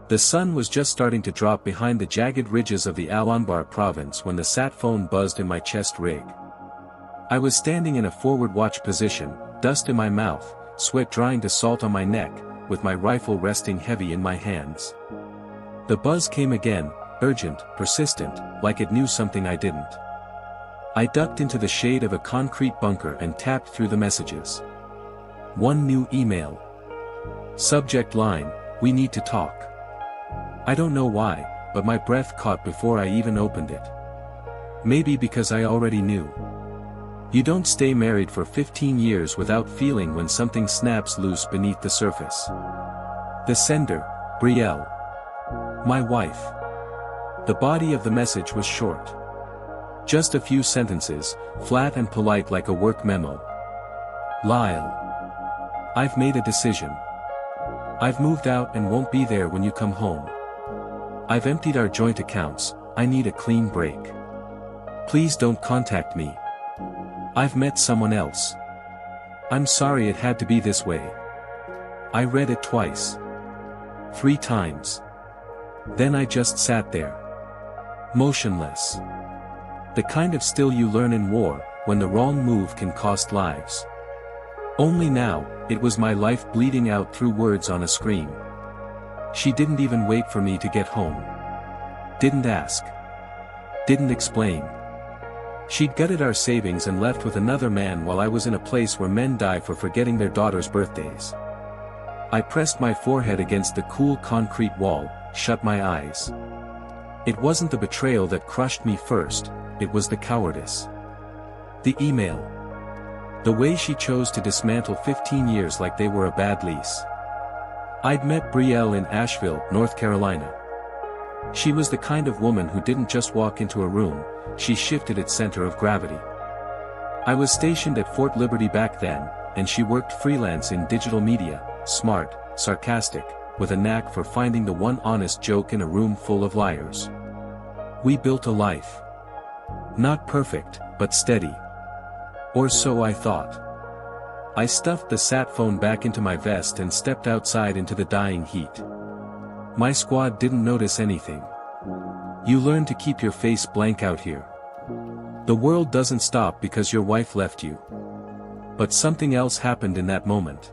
The sun was just starting to drop behind the jagged ridges of the Al-Anbar province when the sat phone buzzed in my chest rig. I was standing in a forward watch position, dust in my mouth, sweat drying to salt on my neck, with my rifle resting heavy in my hands. The buzz came again, urgent, persistent, like it knew something I didn't. I ducked into the shade of a concrete bunker and tapped through the messages. One new email. Subject line, "We need to talk." I don't know why, but my breath caught before I even opened it. Maybe because I already knew. You don't stay married for 15 years without feeling when something snaps loose beneath the surface. The sender, Brielle. My wife. The body of the message was short. Just a few sentences, flat and polite like a work memo. Lyle. I've made a decision. I've moved out and won't be there when you come home. I've emptied our joint accounts, I need a clean break. Please don't contact me. I've met someone else. I'm sorry it had to be this way. I read it twice. 3 times. Then I just sat there. Motionless. The kind of still you learn in war, when the wrong move can cost lives. Only now, it was my life bleeding out through words on a screen. She didn't even wait for me to get home. Didn't ask. Didn't explain. She'd gutted our savings and left with another man while I was in a place where men die for forgetting their daughters' birthdays. I pressed my forehead against the cool concrete wall, shut my eyes. It wasn't the betrayal that crushed me first, it was the cowardice. The email. The way she chose to dismantle 15 years like they were a bad lease. I'd met Brielle in Asheville, North Carolina. She was the kind of woman who didn't just walk into a room, she shifted its center of gravity. I was stationed at Fort Liberty back then, and she worked freelance in digital media, smart, sarcastic, with a knack for finding the one honest joke in a room full of liars. We built a life. Not perfect, but steady. Or so I thought. I stuffed the sat phone back into my vest and stepped outside into the dying heat. My squad didn't notice anything. You learn to keep your face blank out here. The world doesn't stop because your wife left you. But something else happened in that moment.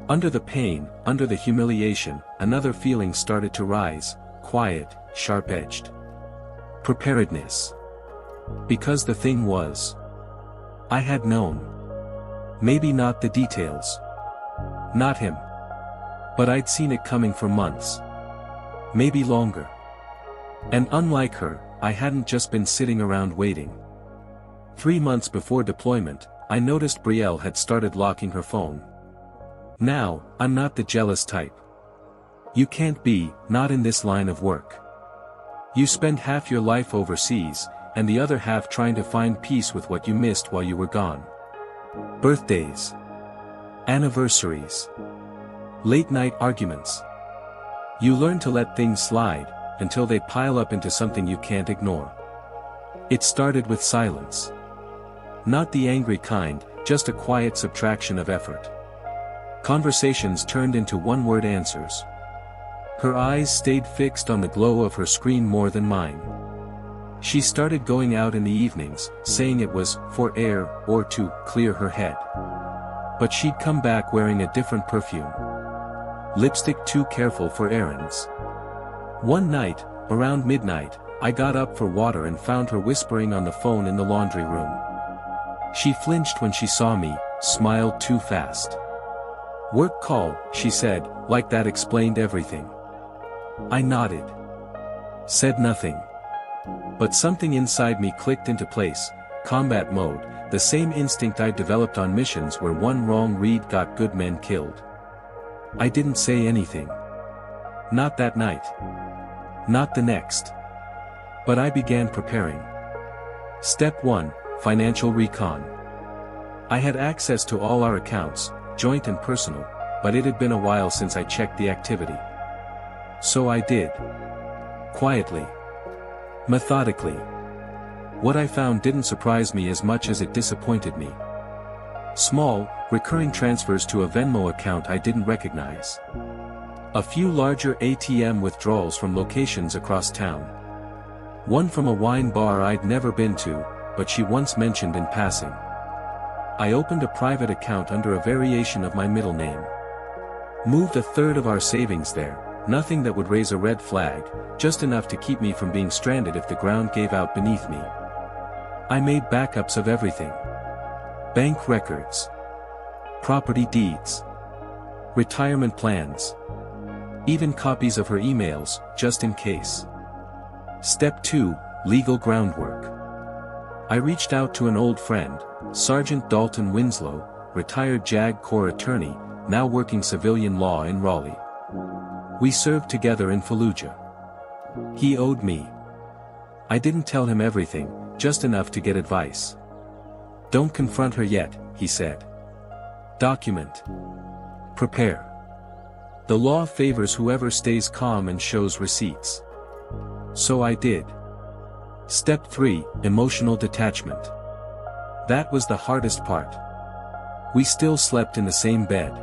Under the pain, under the humiliation, another feeling started to rise, quiet, sharp-edged. Preparedness. Because the thing was. I had known. Maybe not the details. Not him. But I'd seen it coming for months. Maybe longer. And unlike her, I hadn't just been sitting around waiting. 3 months before deployment, I noticed Brielle had started locking her phone. Now, I'm not the jealous type. You can't be, not in this line of work. You spend half your life overseas, and the other half trying to find peace with what you missed while you were gone. Birthdays. Anniversaries. Late-night arguments. You learn to let things slide, until they pile up into something you can't ignore. It started with silence. Not the angry kind, just a quiet subtraction of effort. Conversations turned into one-word answers. Her eyes stayed fixed on the glow of her screen more than mine. She started going out in the evenings, saying it was for air or to clear her head. But she'd come back wearing a different perfume. Lipstick too careful for errands. One night, around midnight, I got up for water and found her whispering on the phone in the laundry room. She flinched when she saw me, smiled too fast. "Work call," she said, like that explained everything. I nodded. Said nothing. But something inside me clicked into place, combat mode, the same instinct I'd developed on missions where one wrong read got good men killed. I didn't say anything. Not that night. Not the next. But I began preparing. Step 1, Financial Recon. I had access to all our accounts, joint and personal, but it had been a while since I checked the activity. So I did. Quietly. Methodically. What I found didn't surprise me as much as it disappointed me. Small, recurring transfers to a Venmo account I didn't recognize. A few larger ATM withdrawals from locations across town. One from a wine bar I'd never been to, but she once mentioned in passing. I opened a private account under a variation of my middle name. Moved a third of our savings there, nothing that would raise a red flag, just enough to keep me from being stranded if the ground gave out beneath me. I made backups of everything. Bank records. Property deeds. Retirement plans. Even copies of her emails, just in case. Step 2, legal groundwork. I reached out to an old friend, Sergeant Dalton Winslow, retired JAG Corps attorney, now working civilian law in Raleigh. We served together in Fallujah. He owed me. I didn't tell him everything, just enough to get advice. Don't confront her yet, he said. Document. Prepare. The law favors whoever stays calm and shows receipts. So I did. Step 3, emotional detachment. That was the hardest part. We still slept in the same bed.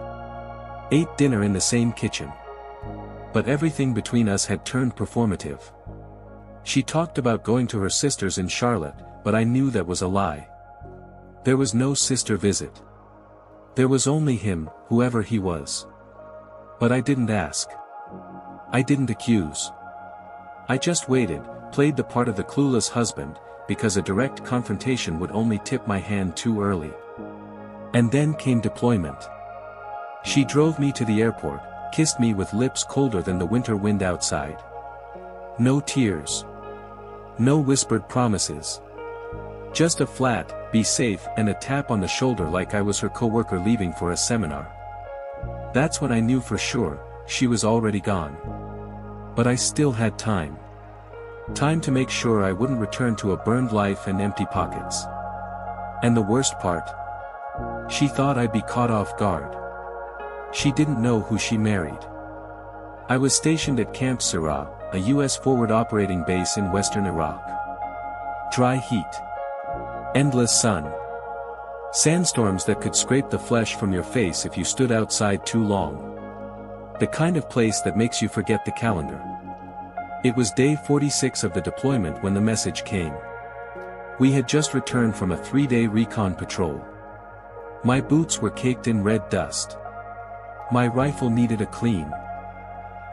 Ate dinner in the same kitchen. But everything between us had turned performative. She talked about going to her sister's in Charlotte, but I knew that was a lie. There was no sister visit. There was only him, whoever he was. But I didn't ask. I didn't accuse. I just waited, played the part of the clueless husband, because a direct confrontation would only tip my hand too early. And then came deployment. She drove me to the airport, kissed me with lips colder than the winter wind outside. No tears. No whispered promises. Just a flat, "Be safe," and a tap on the shoulder like I was her coworker leaving for a seminar. That's when I knew for sure, she was already gone. But I still had time. Time to make sure I wouldn't return to a burned life and empty pockets. And the worst part? She thought I'd be caught off guard. She didn't know who she married. I was stationed at Camp Sirah, a U.S. forward operating base in western Iraq. Dry heat. Endless sun. Sandstorms that could scrape the flesh from your face if you stood outside too long. The kind of place that makes you forget the calendar. It was day 46 of the deployment when the message came. We had just returned from a 3-day recon patrol. My boots were caked in red dust. My rifle needed a clean.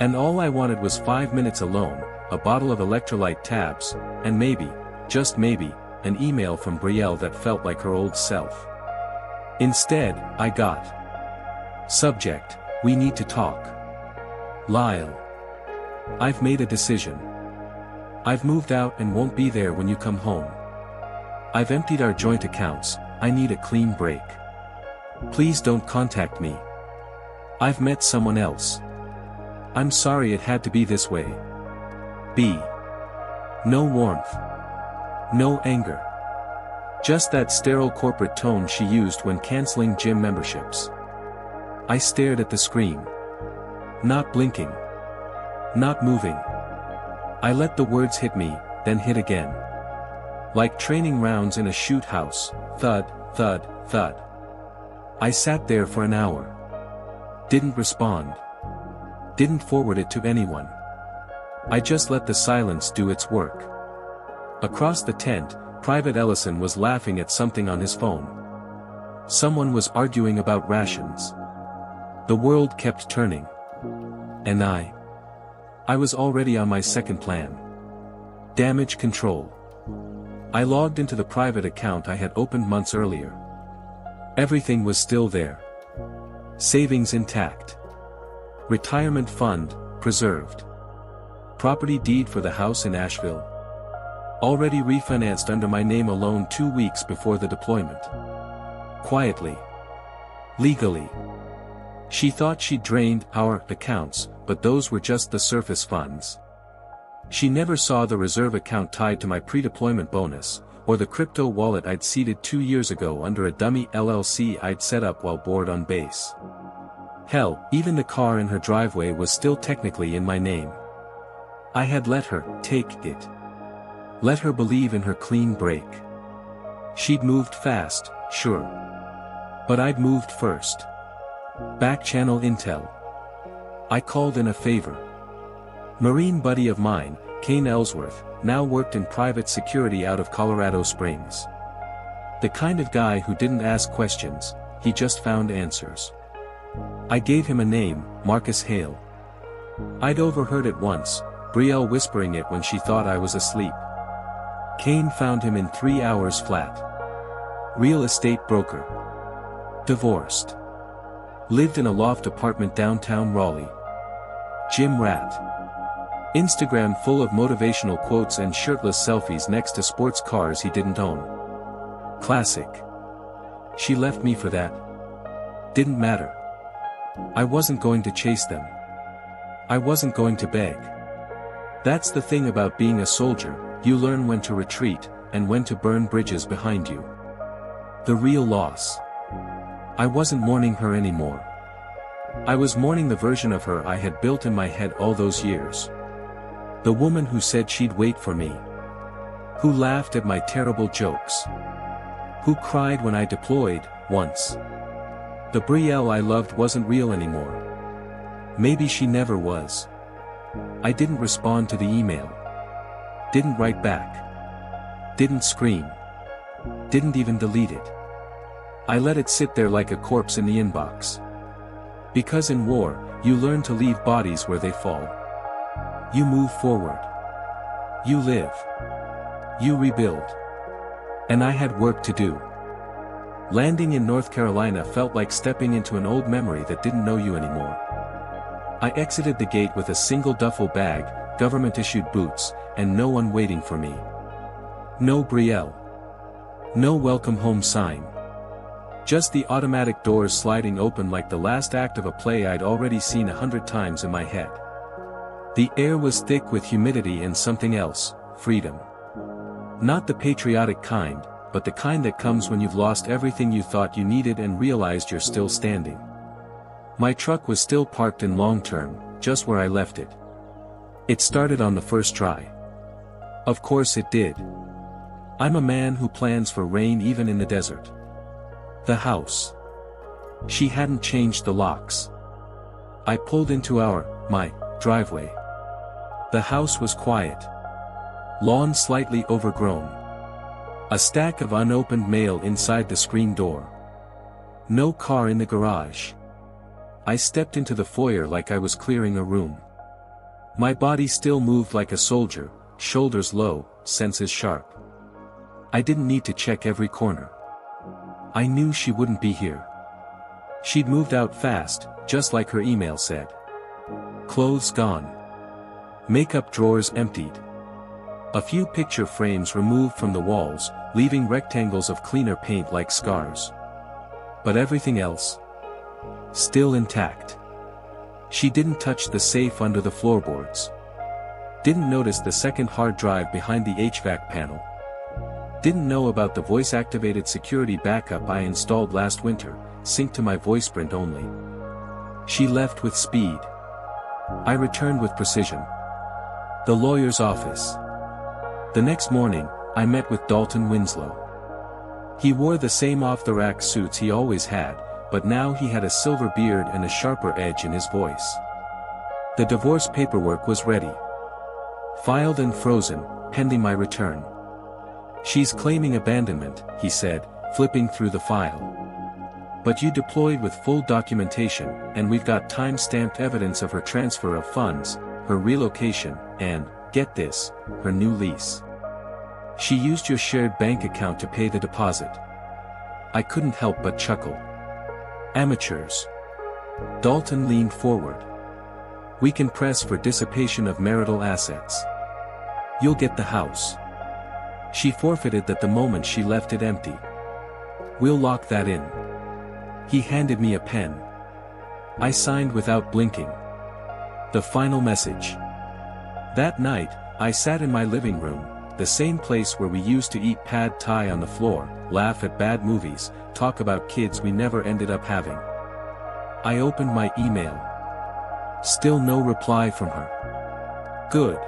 And all I wanted was 5 minutes alone, a bottle of electrolyte tabs, and maybe, just maybe, an email from Brielle that felt like her old self. Instead, I got. Subject: we need to talk. Lyle. I've made a decision. I've moved out and won't be there when you come home. I've emptied our joint accounts, I need a clean break. Please don't contact me. I've met someone else. I'm sorry it had to be this way. B. No warmth. No anger. Just that sterile corporate tone she used when canceling gym memberships. I stared at the screen. Not blinking. Not moving. I let the words hit me, then hit again. Like training rounds in a shoot house, thud, thud, thud. I sat there for an hour. Didn't respond. Didn't forward it to anyone. I just let the silence do its work. Across the tent, Private Ellison was laughing at something on his phone. Someone was arguing about rations. The world kept turning. And I was already on my second plan. Damage control. I logged into the private account I had opened months earlier. Everything was still there. Savings intact. Retirement fund, preserved. Property deed for the house in Asheville. Already refinanced under my name alone 2 weeks before the deployment. Quietly. Legally. She thought she'd drained our accounts, but those were just the surface funds. She never saw the reserve account tied to my pre-deployment bonus, or the crypto wallet I'd seeded 2 years ago under a dummy LLC I'd set up while bored on base. Hell, even the car in her driveway was still technically in my name. I had let her take it. Let her believe in her clean break. She'd moved fast, sure. But I'd moved first. Back channel intel. I called in a favor. Marine buddy of mine, Kane Ellsworth, now worked in private security out of Colorado Springs. The kind of guy who didn't ask questions, he just found answers. I gave him a name, Marcus Hale. I'd overheard it once, Brielle whispering it when she thought I was asleep. Kane found him in 3 hours flat. Real estate broker. Divorced. Lived in a loft apartment downtown Raleigh. Gym rat. Instagram full of motivational quotes and shirtless selfies next to sports cars he didn't own. Classic. She left me for that. Didn't matter. I wasn't going to chase them. I wasn't going to beg. That's the thing about being a soldier, you learn when to retreat, and when to burn bridges behind you. The real loss. I wasn't mourning her anymore. I was mourning the version of her I had built in my head all those years. The woman who said she'd wait for me. Who laughed at my terrible jokes. Who cried when I deployed, once. The Brielle I loved wasn't real anymore. Maybe she never was. I didn't respond to the email. Didn't write back. Didn't scream. Didn't even delete it. I let it sit there like a corpse in the inbox. Because in war, you learn to leave bodies where they fall. You move forward. You live. You rebuild. And I had work to do. Landing in North Carolina felt like stepping into an old memory that didn't know you anymore. I exited the gate with a single duffel bag, government-issued boots, and no one waiting for me. No Brielle. No welcome home sign. Just the automatic doors sliding open like the last act of a play I'd already seen 100 times in my head. The air was thick with humidity and something else, freedom. Not the patriotic kind, but the kind that comes when you've lost everything you thought you needed and realized you're still standing. My truck was still parked in Long Term, just where I left it. It started on the first try. Of course it did. I'm a man who plans for rain even in the desert. The house. She hadn't changed the locks. I pulled into my driveway. The house was quiet. Lawn slightly overgrown. A stack of unopened mail inside the screen door. No car in the garage. I stepped into the foyer like I was clearing a room. My body still moved like a soldier, shoulders low, senses sharp. I didn't need to check every corner. I knew she wouldn't be here. She'd moved out fast, just like her email said. Clothes gone. Makeup drawers emptied. A few picture frames removed from the walls, leaving rectangles of cleaner paint like scars. But everything else? Still intact. She didn't touch the safe under the floorboards. Didn't notice the second hard drive behind the HVAC panel. Didn't know about the voice-activated security backup I installed last winter, synced to my VoicePrint only. She left with speed. I returned with precision. The lawyer's office. The next morning, I met with Dalton Winslow. He wore the same off-the-rack suits he always had, but now he had a silver beard and a sharper edge in his voice. The divorce paperwork was ready. Filed and frozen, pending my return. She's claiming abandonment, he said, flipping through the file. But you deployed with full documentation, and we've got time-stamped evidence of her transfer of funds, her relocation, and, get this, her new lease. She used your shared bank account to pay the deposit. I couldn't help but chuckle. Amateurs. Dalton leaned forward. We can press for dissipation of marital assets. You'll get the house. She forfeited that the moment she left it empty. We'll lock that in. He handed me a pen. I signed without blinking. The final message. That night, I sat in my living room, the same place where we used to eat pad thai on the floor, laugh at bad movies, talk about kids we never ended up having. I opened my email. Still no reply from her. Good.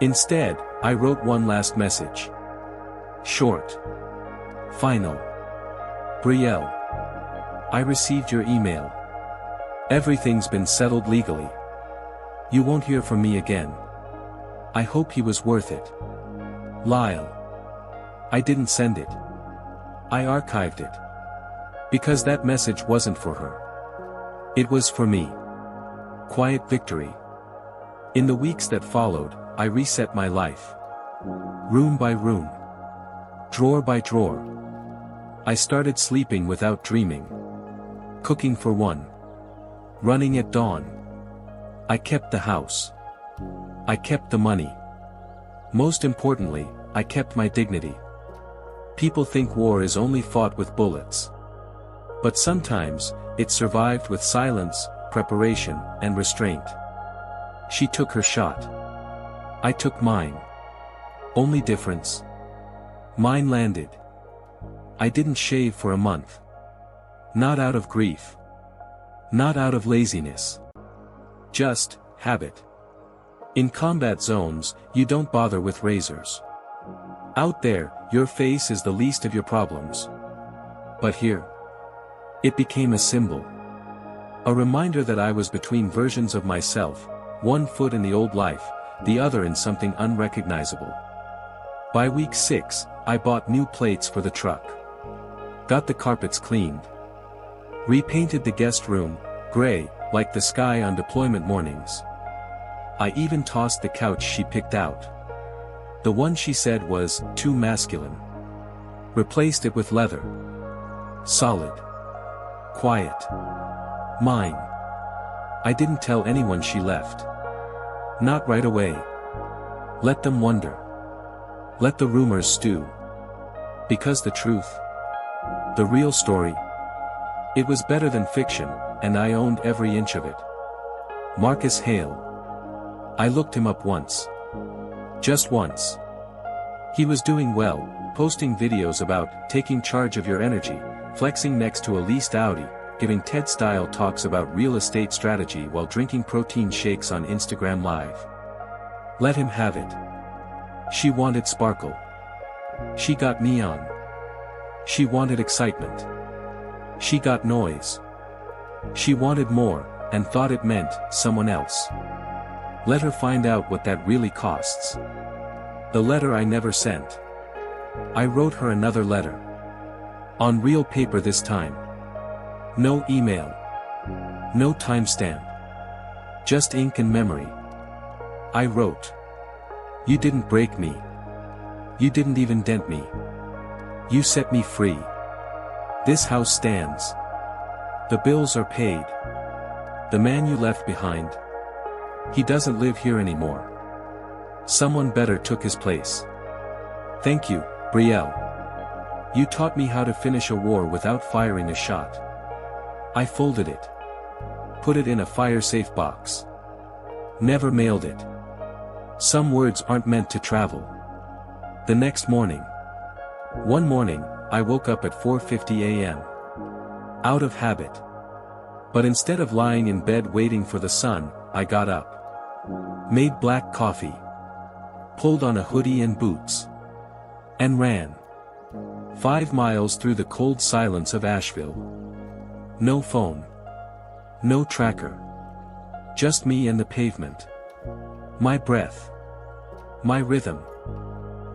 Instead, I wrote one last message. Short. Final. Brielle. I received your email. Everything's been settled legally. You won't hear from me again. I hope he was worth it. Lyle. I didn't send it. I archived it. Because that message wasn't for her. It was for me. Quiet victory. In the weeks that followed, I reset my life. Room by room. Drawer by drawer. I started sleeping without dreaming. Cooking for one. Running at dawn. I kept the house. I kept the money. Most importantly, I kept my dignity. People think war is only fought with bullets. But sometimes, it's survived with silence, preparation, and restraint. She took her shot. I took mine. Only difference. Mine landed. I didn't shave for a month. Not out of grief. Not out of laziness. Just habit. In combat zones, you don't bother with razors. Out there, your face is the least of your problems. But here, it became a symbol. A reminder that I was between versions of myself, one foot in the old life, the other in something unrecognizable. By week 6, I bought new plates for the truck. Got the carpets cleaned. Repainted the guest room, gray, like the sky on deployment mornings. I even tossed the couch she picked out. The one she said was too masculine. Replaced it with leather. Solid. Quiet. Mine. I didn't tell anyone she left. Not right away. Let them wonder. Let the rumors stew. Because the truth, the real story, it was better than fiction, and I owned every inch of it. Marcus Hale. I looked him up once. Just once. He was doing well, posting videos about taking charge of your energy, flexing next to a leased Audi, giving TED-style talks about real estate strategy while drinking protein shakes on Instagram Live. Let him have it. She wanted sparkle. She got neon. She wanted excitement. She got noise. She wanted more, and thought it meant someone else. Let her find out what that really costs. The letter I never sent. I wrote her another letter. On real paper this time. No email. No timestamp. Just ink and memory. I wrote. You didn't break me. You didn't even dent me. You set me free. This house stands. The bills are paid. The man you left behind, he doesn't live here anymore. Someone better took his place. Thank you, Brielle. You taught me how to finish a war without firing a shot. I folded it. Put it in a fire-safe box. Never mailed it. Some words aren't meant to travel. The next morning. One morning, I woke up at 4:50 a.m. Out of habit. But instead of lying in bed waiting for the sun, I got up. Made black coffee. Pulled on a hoodie and boots. And ran. 5 miles through the cold silence of Asheville. No phone. No tracker. Just me and the pavement. My breath. My rhythm.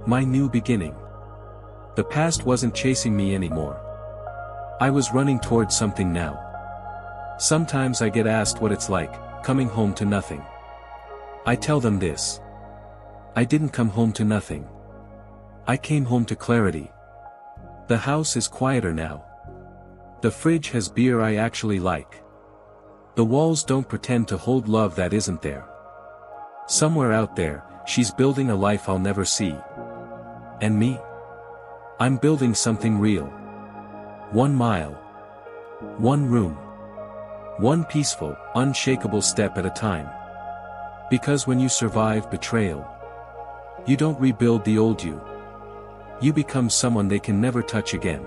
My new beginning. The past wasn't chasing me anymore. I was running towards something now. Sometimes I get asked what it's like, coming home to nothing. I tell them this. I didn't come home to nothing. I came home to clarity. The house is quieter now. The fridge has beer I actually like. The walls don't pretend to hold love that isn't there. Somewhere out there, she's building a life I'll never see. And me? I'm building something real. 1 mile. 1 room. 1 peaceful, unshakable step at a time. Because when you survive betrayal, you don't rebuild the old you. You become someone they can never touch again.